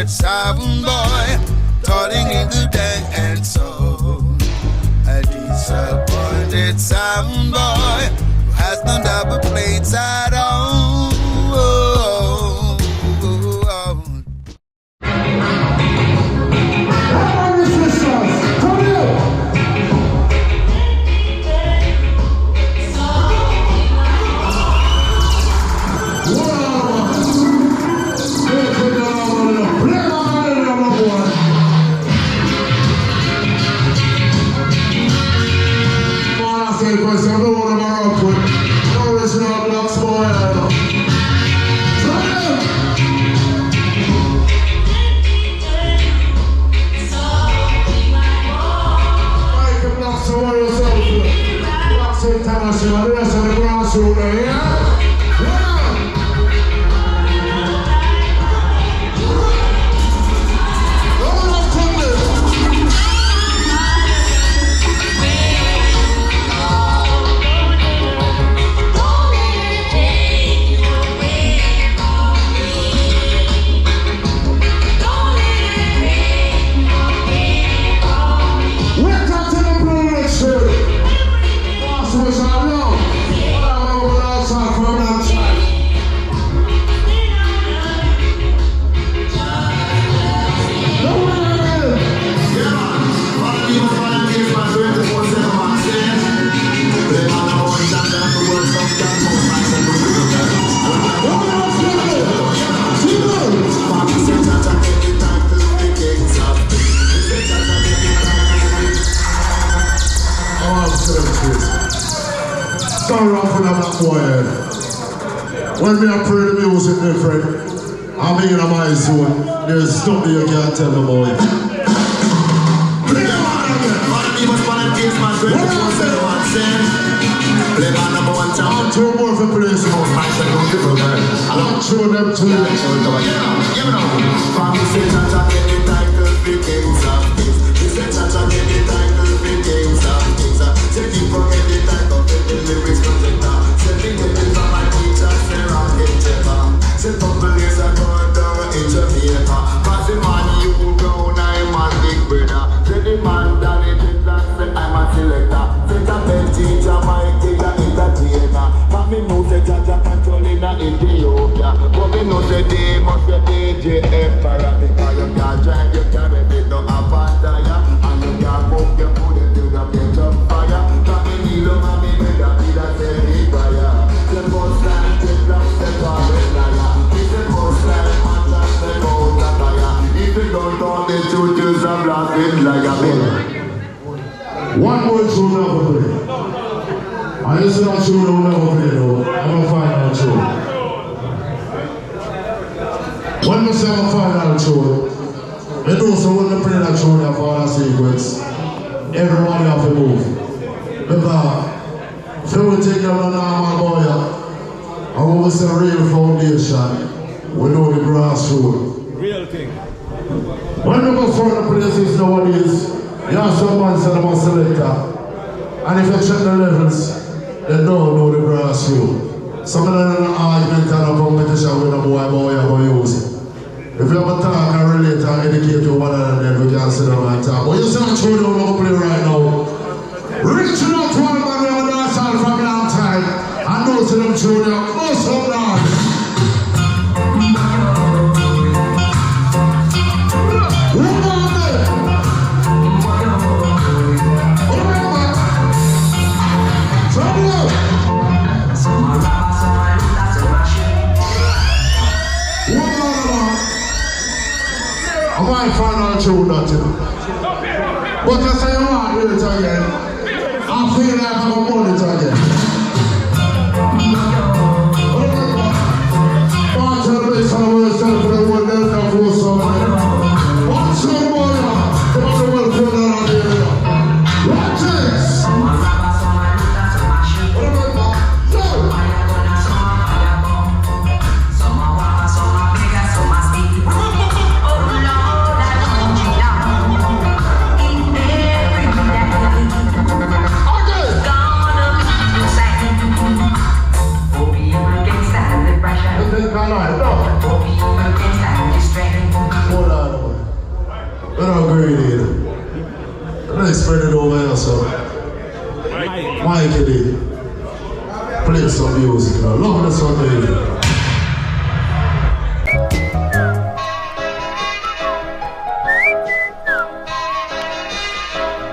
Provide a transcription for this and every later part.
disappointed sound boy, turning into dead and soul. A disappointed sound boy who has no double plates at all. When me play the music different, I'm in my zone. There's something you can't tell me boy. Play on again. I'm too more for place. I'll show them to you. One more tune never play. I just not sure we'll never play though. I'm gonna find out tune. When we say I'm gonna find out tune, you know so when they play that tune in for the sequence, everybody have to move. Because if we take you on a normal boy, and when we say real foundation, we know the grassroots. Real thing. When we go for the places nowadays, you have some man say I'm a selector. And if you check the levels, they don't know the grassroots. Some of them are argument and a competition with a boy you're going to use it. If you have a talk and relate and educate you one another, then we can sit down and talk. But you see that show down how to play right now. Reaching out to one man who have dance all from a long time. And those of them junior, most of them. I might find out true nothing. But you say you want to do it again, I feel like I'm going to do it again. But tell me some of yourself for the one else that goes somewhere. What's your boy? The other one put that on the area. Watch this! spread it over here, so. Mikey D. Play some music, now. Love this one, baby.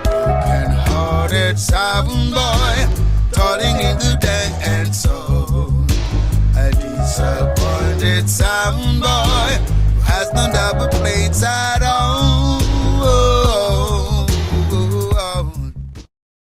Broken-hearted sound boy, toiling in the dance soul. A disappointed sound boy who has no double plate side.